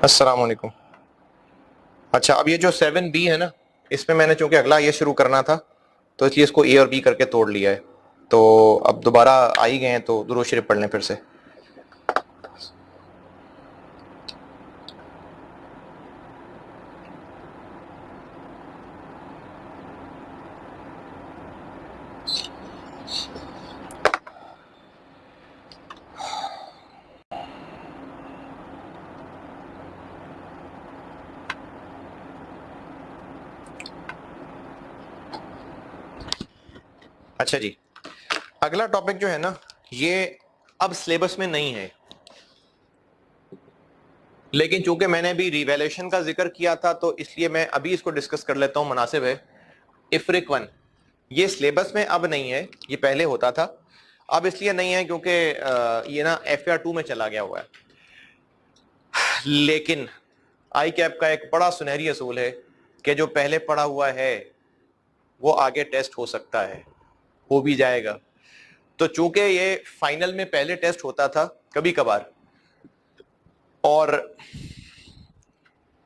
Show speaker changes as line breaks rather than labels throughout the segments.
अस्सलाम वालेकुम। अच्छा, अब ये जो 7B है ना, इसमें मैंने चूंकि अगला ये शुरू करना था तो इसलिए इसको ए और बी करके तोड़ लिया है। तो अब दोबारा आ ही गए हैं तो दुरूद शरीफ पढ़ लें फिर से। अच्छा जी, अगला टॉपिक जो है ना, ये अब सिलेबस में नहीं है, लेकिन चूंकि मैंने अभी रिवैल्यूएशन का जिक्र किया था तो इसलिए मैं अभी इसको डिस्कस कर लेता हूं, मुनासिब है। इफ्रिक 1 ये सिलेबस में अब नहीं है, ये पहले होता था। अब इसलिए नहीं है क्योंकि ये ना FR2 में चला गया हुआ है। लेकिन आई कैप का एक बड़ा सुनहरी असूल है कि जो पहले पढ़ा हुआ है वो आगे टेस्ट हो सकता है, हो भी जाएगा। तो चूंकि ये फाइनल में पहले टेस्ट होता था कभी कभार, और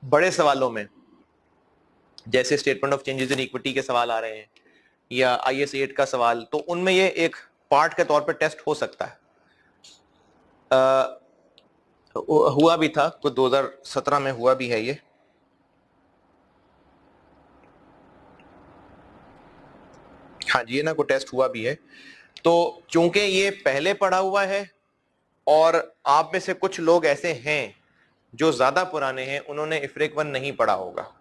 बड़े सवालों में जैसे statement of changes in equity के सवाल आ रहे हैं या IS 8 का सवाल, तो उनमें ये एक पार्ट के तौर पर टेस्ट हो सकता है। हुआ भी था, तो 2017 में हुआ भी है ये। हाँ जी, ये ना कोई टेस्ट हुआ भी है। तो चूंकि ये पहले पढ़ा हुआ है और आप में से कुछ लोग ऐसे हैं जो ज्यादा पुराने हैं, उन्होंने इफ्रिक 1 नहीं पढ़ा होगा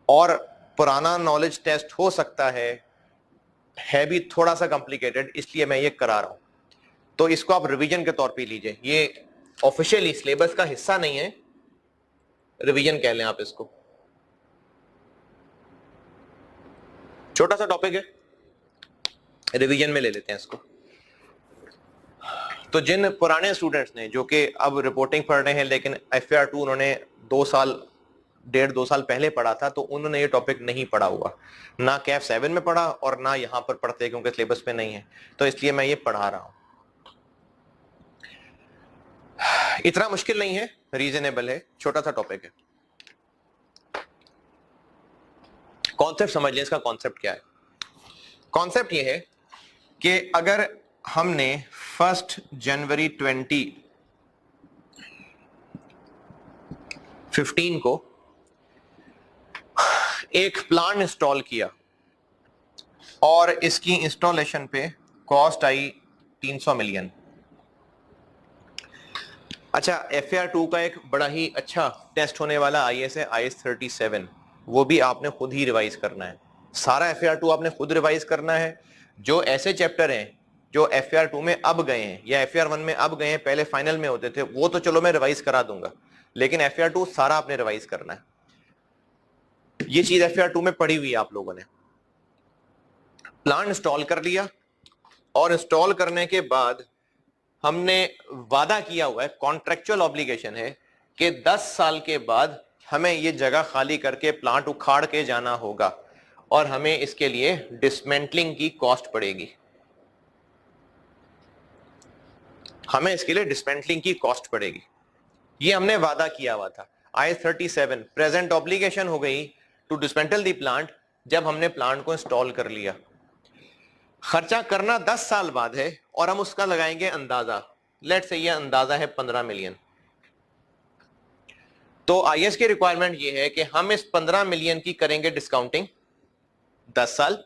और पुराना नॉलेज टेस्ट हो सकता है भी थोड़ा सा कॉम्प्लिकेटेड, इसलिए मैं ये करा रहा हूं। तो इसको आप रिवीजन के तौर पे लीजिए, ये ऑफिशियली सिलेबस का हिस्सा नहीं है, रिवीजन कह लें आप इसको। छोटा सा टॉपिक है, रिवीजन में ले लेते हैं इसको। तो जिन पुराने स्टूडेंट्स ने जो कि अब रिपोर्टिंग पढ़ रहे हैं लेकिन FR2 उन्होंने 2 साल 1.5-2 साल पहले पढ़ा था, तो उन्होंने ये टॉपिक नहीं पढ़ा हुआ, ना कैफ 7 में पढ़ा और ना यहां पर पढ़ते क्योंकि सिलेबस में नहीं है, तो इसलिए मैं ये पढ़ा रहा हूं। इतना मुश्किल नहीं है, रीजनेबल है, छोटा सा टॉपिक है। कॉन्सेप्ट समझ लें, इसका कॉन्सेप्ट क्या है। कॉन्सेप्ट ये है कि अगर हमने 1 जनवरी 2015 को एक प्लान इंस्टॉल किया और इसकी इंस्टॉलेशन पे कॉस्ट आई 300 मिलियन। अच्छा, FR2 का एक बड़ा ही अच्छा टेस्ट होने वाला IS है, IS 37, वो भी आपने खुद ही रिवाइज करना है। सारा FR2 आपने खुद रिवाइज करना है। जो ऐसे चैप्टर हैं जो FR2 में अब गए हैं या FR1 में अब गए हैं, पहले फाइनल में होते थे, वो तो चलो मैं रिवाइज करा दूंगा, लेकिन FR2 सारा आपने रिवाइज करना है। ये चीज FR2 में पढ़ी हुई है आप लोगों ने। प्लान इंस्टॉल कर लिया और इंस्टॉल करने के बाद हमने वादा किया हुआ है, कॉन्ट्रेक्चुअल ऑब्लिगेशन है कि 10 साल के बाद हमें ये जगह खाली करके प्लांट उखाड़ के जाना होगा और हमें इसके लिए डिसमेंटलिंग की कॉस्ट पड़ेगी। हमें इसके लिए डिसमेंटलिंग की कॉस्ट पड़ेगी, ये हमने वादा किया हुआ था। IS 37 प्रेजेंट ऑब्लिगेशन हो गई टू डिसमेंटल दी प्लांट जब हमने प्लांट को इंस्टॉल कर लिया। खर्चा करना 10 साल बाद है और हम उसका लगाएंगे अंदाजा, लेट्स से ये अंदाजा है 15 मिलियन। तो IS की रिक्वायरमेंट ये है कि हम इस 15 मिलियन की करेंगे डिस्काउंटिंग 10 साल,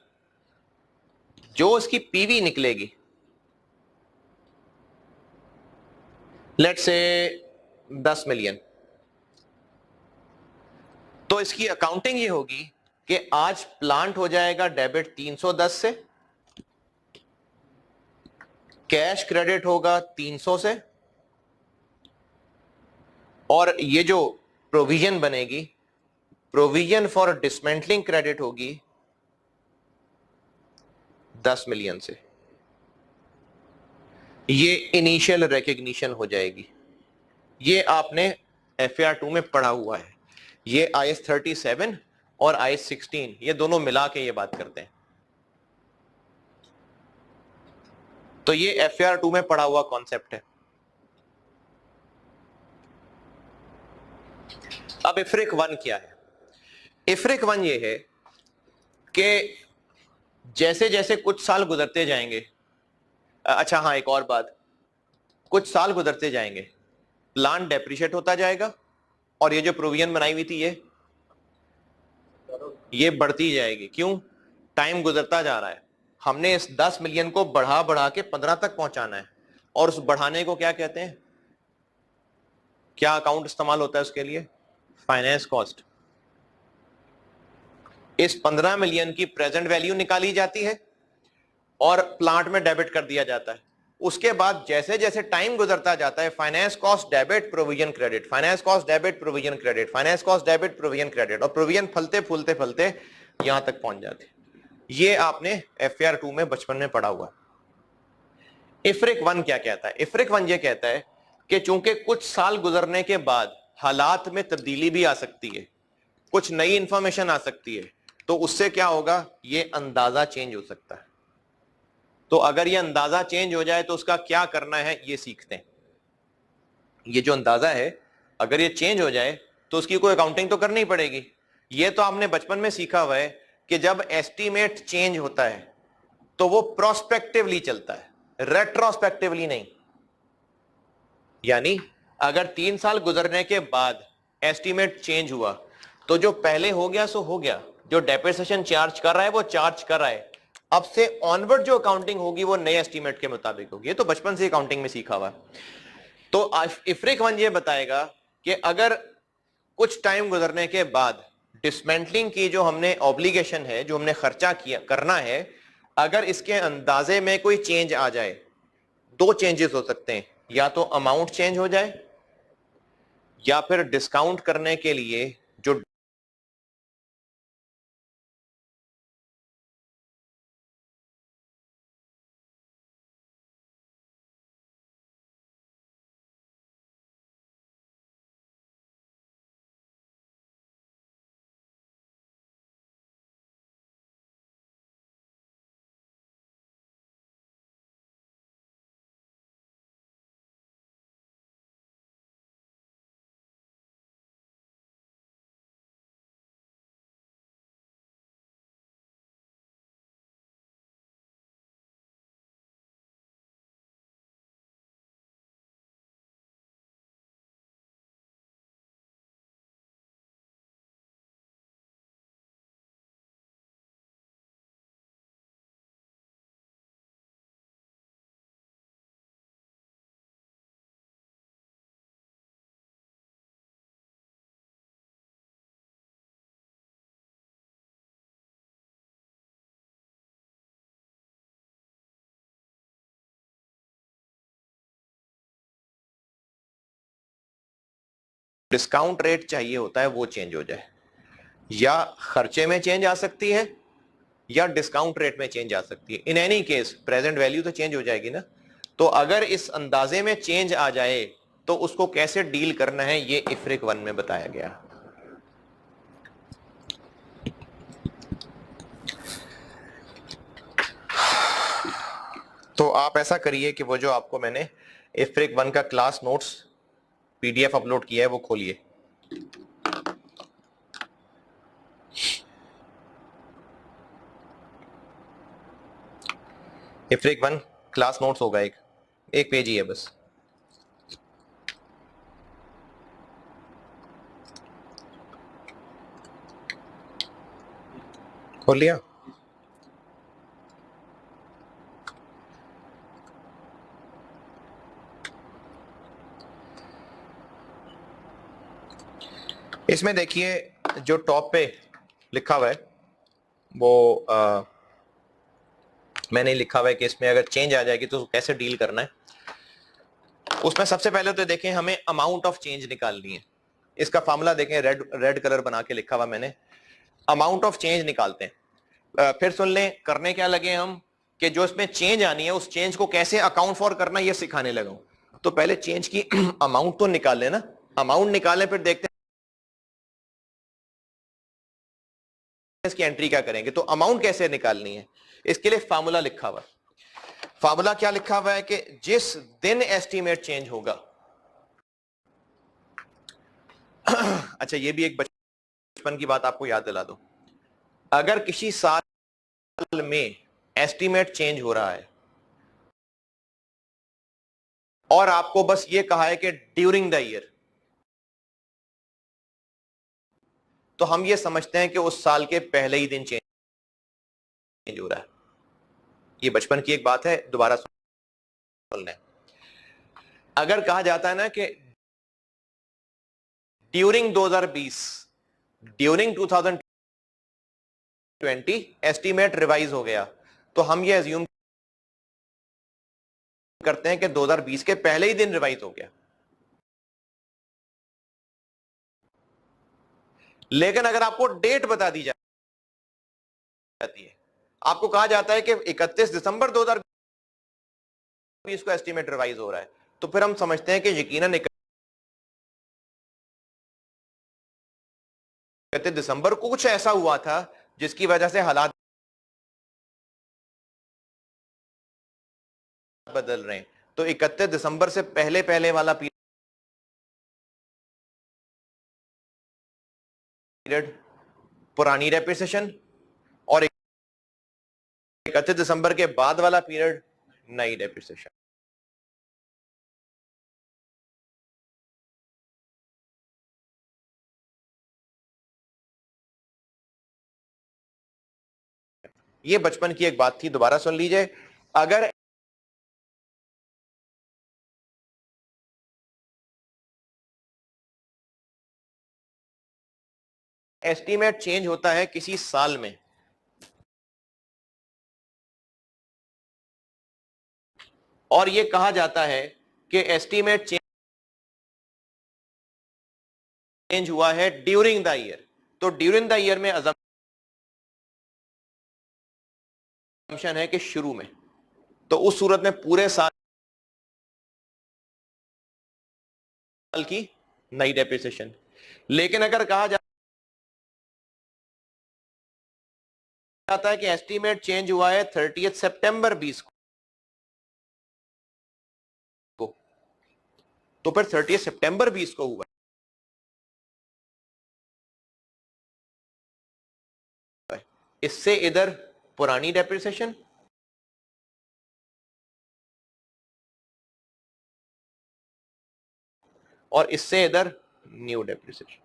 जो इसकी पीवी निकलेगी, लेट्स से 10 मिलियन, तो इसकी अकाउंटिंग ये होगी कि आज प्लांट हो जाएगा डेबिट 310 से, कैश क्रेडिट होगा 300 से, और ये जो प्रोविजन बनेगी, प्रोविजन फॉर डिसमेंटलिंग क्रेडिट होगी 10 मिलियन से। ये इनिशियल रिकग्निशन हो जाएगी। ये आपने FR2 में पढ़ा हुआ है। ये IS 37 और IS 16 ये दोनों मिला के ये बात करते हैं। तो ये FR2 में पढ़ा हुआ कॉन्सेप्ट है। अब इफ्रिक 1 क्या है? इफ्रिक 1 ये है कि जैसे जैसे कुछ साल गुजरते जाएंगे, अच्छा हाँ एक और बात, कुछ साल गुजरते जाएंगे, प्लांट डेप्रिशिएट होता जाएगा और ये जो प्रोविजन बनाई हुई थी ये बढ़ती जाएगी। क्यों? टाइम गुजरता जा रहा है, हमने इस 10 मिलियन को बढ़ा बढ़ा के 15 तक पहुंचाना है, और उस बढ़ाने को क्या कहते हैं? क्या अकाउंट इस्तेमाल होता है उसके लिए? Finance cost. इस 15 मिलियन की प्रेजेंट वैल्यू निकाली जाती है और प्लांट में डेबिट कर दिया जाता है। उसके बाद जैसे जैसे टाइम गुजरता जाता है, finance cost debit provision credit, finance cost debit provision credit, finance cost debit provision credit, और प्रोविजन फलते फूलते फलते यहां तक पहुंच जाते। ये आपने एफआर 2 में बचपन में पढ़ा हुआ। इफ्रिक 1 क्या कहता है? इफ्रिक 1 ये कहता है कि चूंकि कुछ साल गुजरने के बाद हालात में तब्दीली भी आ सकती है, कुछ नई इंफॉर्मेशन आ सकती है, तो उससे क्या होगा? ये अंदाजा चेंज हो सकता है। तो अगर ये अंदाजा चेंज हो जाए तो उसका क्या करना है ये सीखते हैं। ये जो अंदाजा है अगर ये चेंज हो जाए तो उसकी कोई अकाउंटिंग तो करनी पड़ेगी। ये तो आपने बचपन में सीखा हुआ है कि जब एस्टीमेट चेंज होता है तो वो प्रोस्पेक्टिवली चलता है, रेट्रोस्पेक्टिवली नहीं। यानी अगर 3 साल गुजरने के बाद एस्टीमेट चेंज हुआ तो जो पहले हो गया सो हो गया, जो डेप्रिसिएशन चार्ज कर रहा है वो चार्ज कर रहा है, अब से ऑनवर्ड जो अकाउंटिंग होगी वो नए एस्टीमेट के मुताबिक होगी। ये तो बचपन से अकाउंटिंग में सीखा हुआ है। तो इफ्रिक 1 ये बताएगा कि अगर कुछ टाइम गुजरने के बाद डिसमेंटलिंग की जो हमने ऑब्लिगेशन है, जो हमने खर्चा किया करना है, अगर इसके अंदाजे में कोई चेंज आ जाए, 2 चेंजेस हो सकते हैं, या तो अमाउंट चेंज हो जाए या फिर डिस्काउंट करने के लिए जो डिस्काउंट रेट चाहिए होता है वो चेंज हो जाए, या खर्चे में चेंज आ सकती है या डिस्काउंट रेट में चेंज आ सकती है। In any case present value तो चेंज हो जाएगी ना। तो अगर इस अंदाजे में चेंज आ जाए तो उसको कैसे डील करना है ये इफ्रिक 1 में बताया गया। तो आप ऐसा करिए कि वो जो आपको मैंने इफ्रिक 1 का क्लास नोट्स पीडीएफ अपलोड किया है वो खोलिए। इफ्रिक 1 क्लास नोट्स होगा, एक पेज ही है बस। खोल लिया? इसमें देखिए जो टॉप पे लिखा हुआ है वो मैंने लिखा हुआ है कि इसमें अगर चेंज आ जाएगी तो कैसे डील करना है। उसमें सबसे पहले तो देखें हमें अमाउंट ऑफ चेंज निकालनी है। इसका फार्मूला देखें, रेड कलर बना के लिखा हुआ मैंने। अमाउंट ऑफ चेंज निकालते हैं। फिर सुन लें करने क्या लगे हम कि जो इसमें चेंज आनी है उस चेंज को कैसे अकाउंट फॉर करना ये सिखाने लगा हूं। तो पहले चेंज की अमाउंट तो निकाल लेना, अमाउंट निकालें, फिर देखते हैं इसकी एंट्री क्या करेंगे। तो अमाउंट कैसे निकालनी है इसके लिए फार्मूला लिखा हुआ है। फार्मूला क्या लिखा हुआ है कि जिस दिन एस्टीमेट चेंज होगा अच्छा, ये भी एक बचपन की बात आपको याद दिला दूं। अगर किसी साल में एस्टीमेट चेंज हो रहा है और आपको बस ये कहा है कि ड्यूरिंग द ईयर, तो हम ये समझते हैं कि उस साल के पहले ही दिन चेंज हो रहा है। ये बचपन की एक बात है, दोबारा सुन लें। अगर कहा जाता है ना कि ड्यूरिंग 2020, ड्यूरिंग 2020 एस्टीमेट रिवाइज हो गया, तो हम ये अज्यूम करते हैं कि 2020 के पहले ही दिन रिवाइज हो गया। लेकिन अगर आपको डेट बता दी जाती है, आपको कहा जाता है कि 31 दिसंबर 2020 को एस्टीमेट रिवाइज हो रहा है, तो फिर हम समझते हैं कि यकीनन 31 दिसंबर को कुछ ऐसा हुआ था जिसकी वजह से हालात बदल रहे हैं। तो 31 दिसंबर से पहले पहले वाला पीरियड पुरानी डेप्रिसिएशन, और 31 दिसंबर के बाद वाला पीरियड नई डेप्रिसिएशन। ये बचपन की एक बात थी, दोबारा सुन लीजिए। अगर एस्टीमेट चेंज होता है किसी साल में, और यह कहा जाता है कि एस्टीमेट चेंज हुआ है ड्यूरिंग द ईयर, तो ड्यूरिंग द ईयर में अजम्पशन है कि शुरू में, तो उस सूरत में पूरे साल की नई डेप्रिसिएशन। लेकिन अगर कहा जाता है कि एस्टीमेट चेंज हुआ है 30 सितंबर 20 को, तो फिर 30 सितंबर 20 को हुआ है, इससे इधर पुरानी डेप्रिसिएशन और इससे इधर न्यू डेप्रिसिएशन।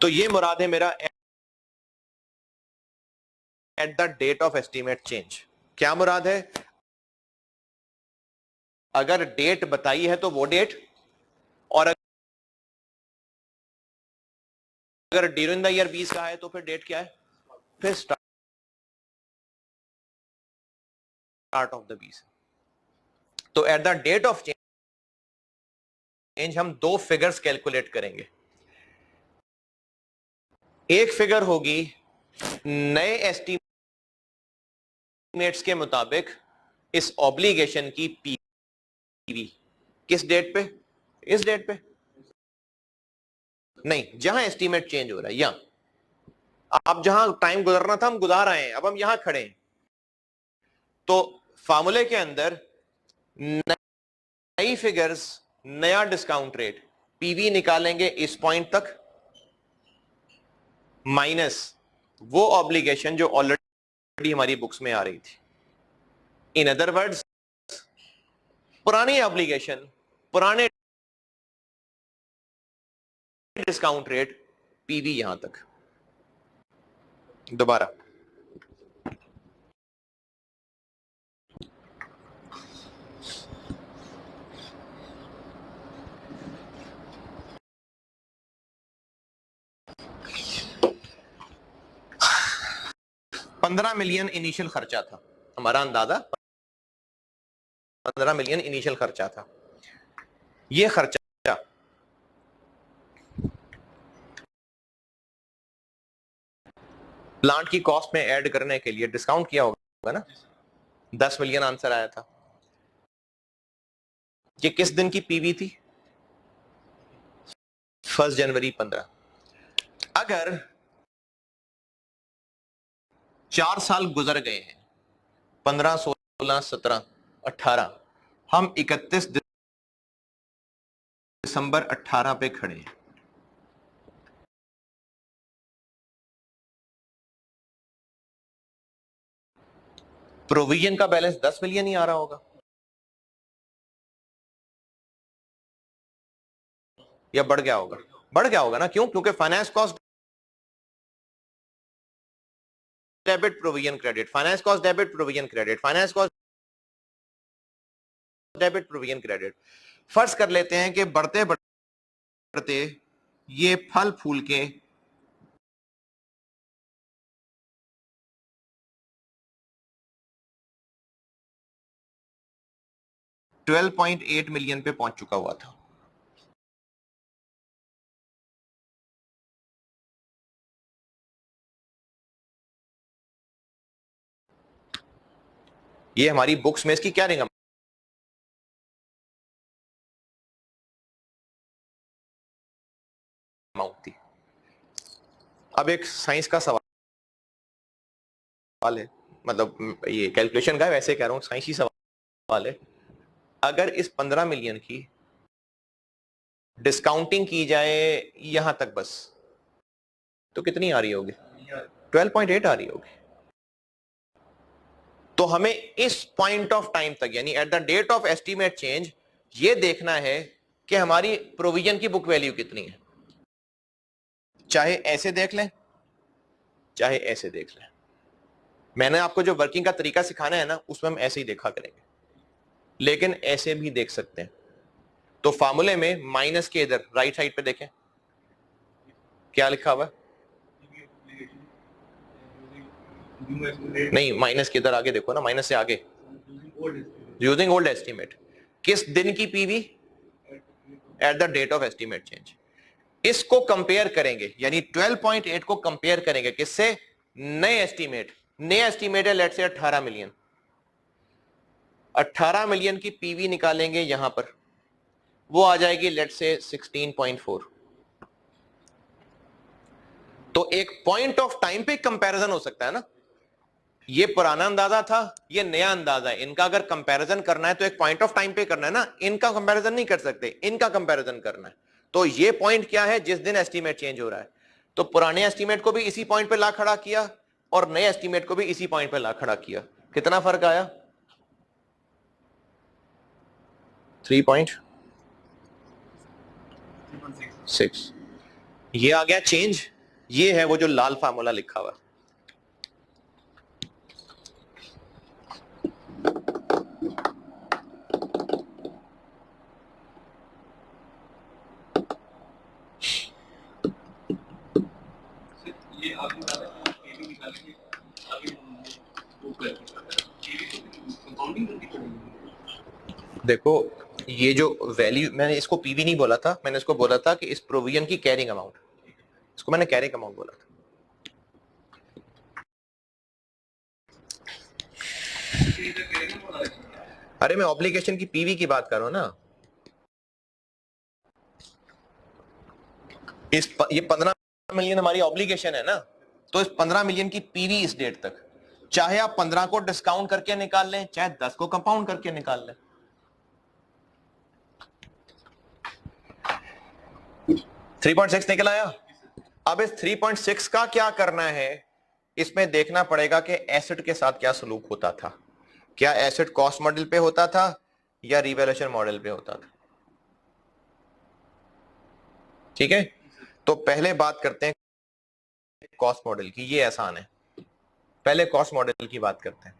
तो ये मुराद है मेरा at the date of estimate change. क्या मुराद है? अगर डेट बताई है तो वो डेट, और अगर ड्यूरिंग द ईयर 20 का है तो फिर डेट क्या है? फिर स्टार्ट ऑफ द 20। तो at the date of change हम दो फिगर्स कैलकुलेट करेंगे। एक फिगर होगी नए एस्टीमेट्स के मुताबिक इस ऑब्लिगेशन की पीवी, किस डेट पे? इस डेट पे नहीं, जहां एस्टीमेट चेंज हो रहा है, यहां आप जहां टाइम गुजरना था हम गुजार आए हैं, अब हम यहां खड़े हैं। तो फार्मूले के अंदर नई फिगर्स, नया डिस्काउंट रेट पीवी निकालेंगे इस पॉइंट तक, माइनस वो ऑब्लिगेशन जो ऑलरेडी हमारी बुक्स में आ रही थी। इन अदर वर्ड्स, पुरानी ऑब्लिगेशन, पुराने डिस्काउंट रेट, पीवी यहां तक। दोबारा, $15 मिलियन इनिशियल खर्चा था हमारा, अंदाजा 15 मिलियन इनिशियल खर्चा था। ये खर्चा प्लांट की कॉस्ट में ऐड करने के लिए डिस्काउंट किया होगा ना, 10 मिलियन आंसर आया था। ये किस दिन की पीवी थी? 1 जनवरी 15। अगर 4 साल गुजर गए हैं, 15, 16, 17, 18, हम 31 दिसंबर 18 पे खड़े हैं। प्रोविजन का बैलेंस 10 मिलियन ही आ रहा होगा या बढ़ गया होगा? बढ़ गया होगा ना, क्यों? क्योंकि finance cost debit provision credit, finance cost debit provision credit, finance cost debit provision credit. फर्ज कर लेते हैं कि बढ़ते बढ़ते ये फल फूल के 12.8 मिलियन पे पहुंच चुका हुआ था। ये हमारी बुक्स में इसकी कैरिंग अमाउंट थी। अब एक साइंस का सवाल है, मतलब ये कैलकुलेशन का है, वैसे कह रहा हूं साइंसी सवाल है। अगर इस 15 मिलियन की डिस्काउंटिंग की जाए यहां तक बस, तो कितनी आ रही होगी? 12.8 आ रही होगी। तो हमें इस पॉइंट ऑफ टाइम तक, यानी at the date of estimate change, ये देखना है कि हमारी प्रोविजन की बुक वैल्यू कितनी है। चाहे ऐसे देख लें, चाहे ऐसे देख लें। मैंने आपको जो वर्किंग का तरीका सिखाना है ना, उसमें हम ऐसे ही देखा करेंगे, लेकिन ऐसे भी देख सकते हैं। तो फार्मूले में माइनस के इधर राइट साइड पे देखें क्या लिखा हुआ है। नहीं, माइनस के इधर आगे देखो ना, माइनस से आगे, यूजिंग ओल्ड एस्टीमेट। किस दिन की PV? At the date of estimate change. इसको कंपेयर करेंगे, यानी 12.8 को कंपेयर करेंगे किससे? नए एस्टीमेट। नए एस्टीमेट है लेट्स से 18 मिलियन। 18 मिलियन की पीवी निकालेंगे यहां पर, वो आ जाएगी लेट्स से 16.4। तो एक पॉइंट ऑफ टाइम पे कंपैरिजन हो सकता है ना। ये पुराना अंदाजा था, ये नया अंदाजा है। इनका अगर कंपैरिजन करना है तो एक पॉइंट ऑफ टाइम पे करना है ना, इनका कंपैरिजन नहीं कर सकते, इनका कंपैरिजन करना है। तो ये पॉइंट क्या है? जिस दिन एस्टीमेट चेंज हो रहा है। तो पुराने एस्टीमेट को भी इसी पॉइंट पे ला खड़ा किया और नए एस्टीमेट को भी इसी पॉइंट पे ला खड़ा किया। कितना फर्क आया? 3.6। ये आ गया चेंज। ये है वो जो लाल फार्मूला लिखा हुआ। देखो, ये जो वैल्यू, मैंने इसको पीवी नहीं बोला था, मैंने इसको बोला था कि इस प्रोविजन की कैरिंग अमाउंट, इसको मैंने कैरिंग अमाउंट बोला था। अरे मैं ऑब्लिगेशन की पीवी की बात कर रहा हूं ना। ये 15 मिलियन हमारी ऑब्लिगेशन है ना, तो इस 15 मिलियन की पीवी इस डेट तक, चाहे आप 15 को डिस्काउंट करके निकाल लें, चाहे 10 को कंपाउंड करके निकाल लें। 3.6 निकल आया। अब इस 3.6 का क्या करना है? इसमें देखना पड़ेगा कि एसेट के साथ क्या सलूक होता था। क्या एसेट कॉस्ट मॉडल पे होता था या रिवैल्यूएशन मॉडल पे होता था? ठीक है, तो पहले बात करते हैं कॉस्ट मॉडल की। ये आसान है, पहले कॉस्ट मॉडल की बात करते हैं।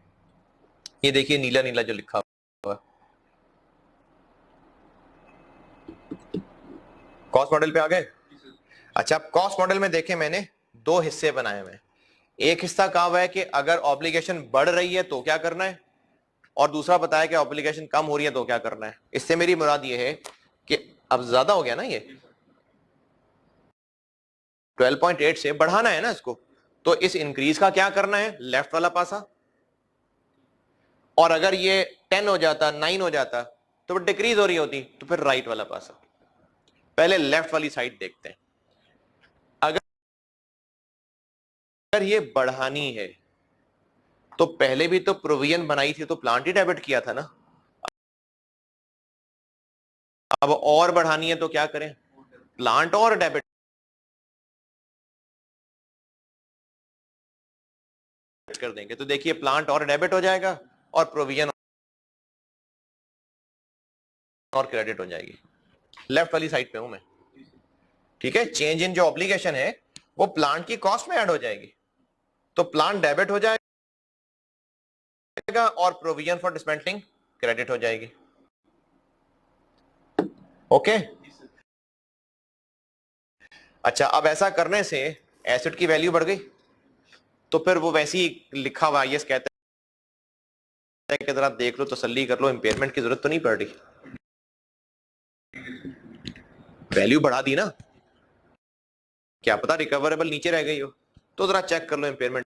ये देखिए नीला नीला जो लिखा हुआ, कॉस्ट मॉडल पे आ गए। अच्छा, कॉस्ट मॉडल में देखें मैंने दो हिस्से बनाए हुए हैं। एक हिस्सा कहा हुआ है कि अगर ऑब्लिगेशन बढ़ रही है तो क्या करना है, और दूसरा बताया कि ऑब्लिगेशन कम हो रही है तो क्या करना है। इससे मेरी मुराद ये है कि अब ज्यादा हो गया ना, ये 12.8 से बढ़ाना है ना इसको, तो इस इंक्रीज का क्या करना है? लेफ्ट वाला पासा। और अगर ये 10 हो जाता, 9 हो जाता, तो डिक्रीज हो रही होती, तो फिर राइट वाला पासा। पहले लेफ्ट वाली साइड देखते हैं। अगर ये बढ़ानी है तो पहले भी तो प्रोविजन बनाई थी, तो प्लांट ही डेबिट किया था ना। अब और बढ़ानी है तो क्या करें, प्लांट और डेबिट कर देंगे। तो देखिए प्लांट और डेबिट हो जाएगा और प्रोविजन और क्रेडिट हो जाएगी। लेफ्ट वाली साइड पे हूं मैं, ठीक है। चेंज इन जो ऑब्लिगेशन है वो प्लांट की कॉस्ट में ऐड हो जाएगी, तो प्लांट डेबिट हो जाएगा और प्रोविजन फॉर डिसमेंटलिंग क्रेडिट हो जाएगी। ओके अच्छा, अब ऐसा करने से एसेट की वैल्यू बढ़ गई, तो फिर वो वैसी लिखा हुआ आईएएस कहता है कि जरा देख लो, तसल्ली कर लो, इंपेयरमेंट की जरूरत तो नहीं पड़ रही, वैल्यू बढ़ा दी ना, क्या पता रिकवरेबल नीचे रह गई हो, तो जरा चेक कर लो, इंपेयरमेंट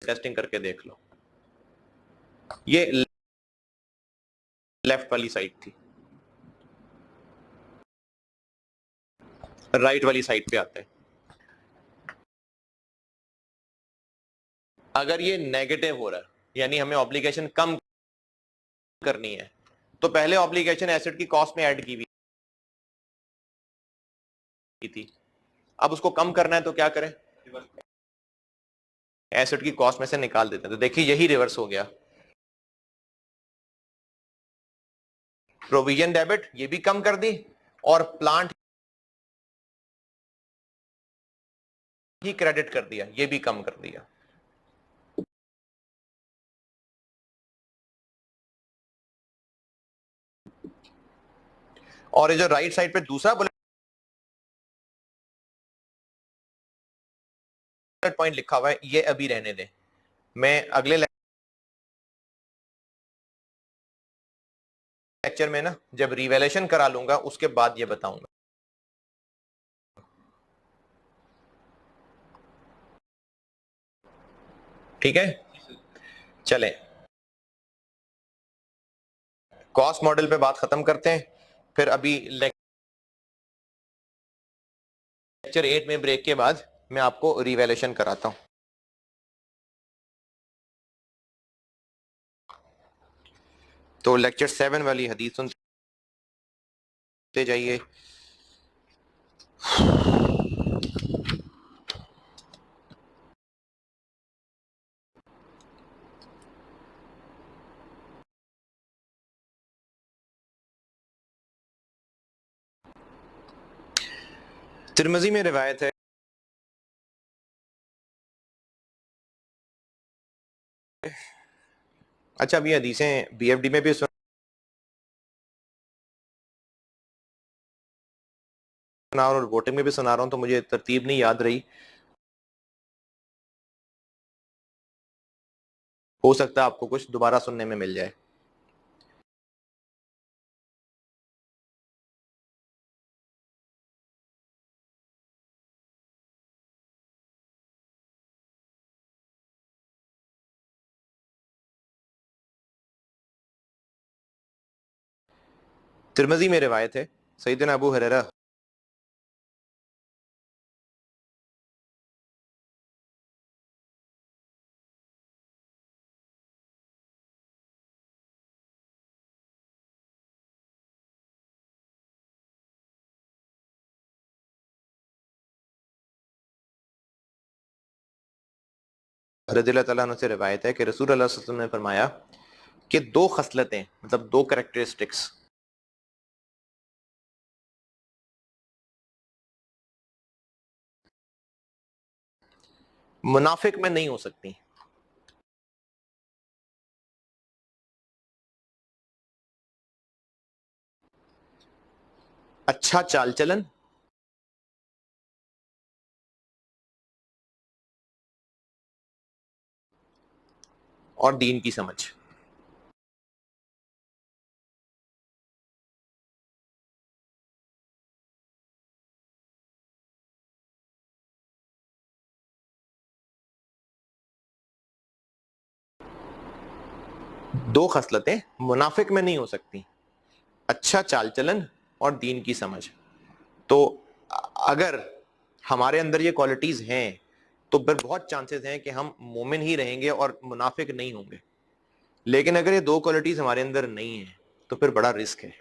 टेस्टिंग करके देख लो। ये लेफ्ट वाली साइड थी, राइट वाली साइड पे आते हैं। अगर ये नेगेटिव हो रहा है, यानी हमें ऑब्लिगेशन कम करनी है, तो पहले ऑब्लिगेशन एसेट की कॉस्ट में ऐड की हुई थी, अब उसको कम करना है तो क्या करें, एसेट की कॉस्ट में से निकाल देते हैं। तो देखिए यही रिवर्स हो गया, प्रोविजन डेबिट ये भी कम कर दी और प्लांट ही क्रेडिट कर दिया, ये भी कम कर दिया। और ये जो राइट साइड पे दूसरा बुलेट पॉइंट लिखा हुआ है, ये अभी रहने दें, मैं अगले लेक्चर में ना जब रिवैल्यूएशन करा लूंगा उसके बाद ये बताऊंगा। ठीक है, चलें कॉस्ट मॉडल पे बात खत्म करते हैं, फिर अभी लेक्चर 8 में ब्रेक के बाद मैं आपको रिवैल्यूएशन कराता हूं। तो लेक्चर 7 वाली हदीस सुनते जाइए। तिरमिज़ी में रिवायत है, अच्छा अभी हदीसें बीएफडी में भी सुना और वोटिंग में भी सुना रहा हूं, तो मुझे तरतीब नहीं याद रही, हो सकता है आपको कुछ दोबारा सुनने में मिल जाए। तिरमिज़ी में रिवायत है, सैयदना अबू हुरैरा रज़ियल्लाहु तआला अन्हु से रिवायत है कि रसूल अल्लाह सल्लल्लाहु अलैहि वसल्लम ने फरमाया कि दो खसलतें, मतलब दो कैरेक्टरिस्टिक्स मुनाफिक में नहीं हो सकती, अच्छा चाल चलन और दीन की समझ। दो खसलतें मुनाफिक में नहीं हो सकती, अच्छा चाल चलन और दीन की समझ। तो अगर हमारे अंदर ये क्वालिटीज हैं तो फिर बहुत चांसेस हैं कि हम मोमिन ही रहेंगे और मुनाफिक नहीं होंगे। लेकिन अगर ये दो क्वालिटीज हमारे अंदर नहीं है तो फिर बड़ा रिस्क है।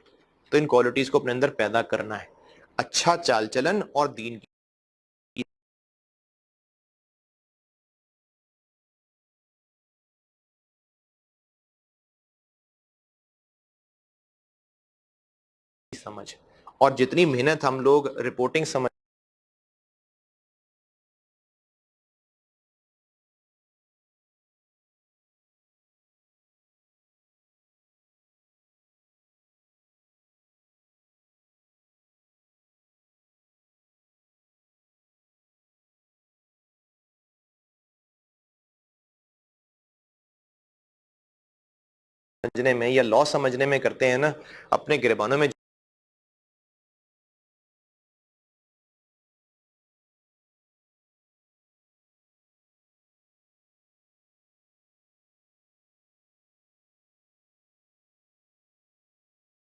तो इन क्वालिटीज को अपने अंदर पैदा करना है, अच्छा चाल चलन और दीन की समझ, और जितनी मेहनत हम लोग रिपोर्टिंग समझ समझने में या लॉ समझने में करते हैं ना, अपने गिरबानों में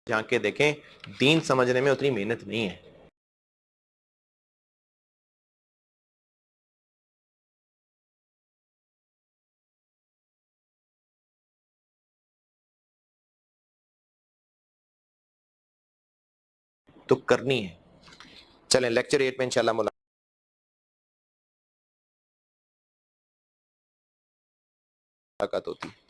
झांक के देखें, दीन समझने में उतनी मेहनत नहीं है। तो करनी है। चलें लेक्चर 8 में इंशाल्लाह मुलाकात होती है।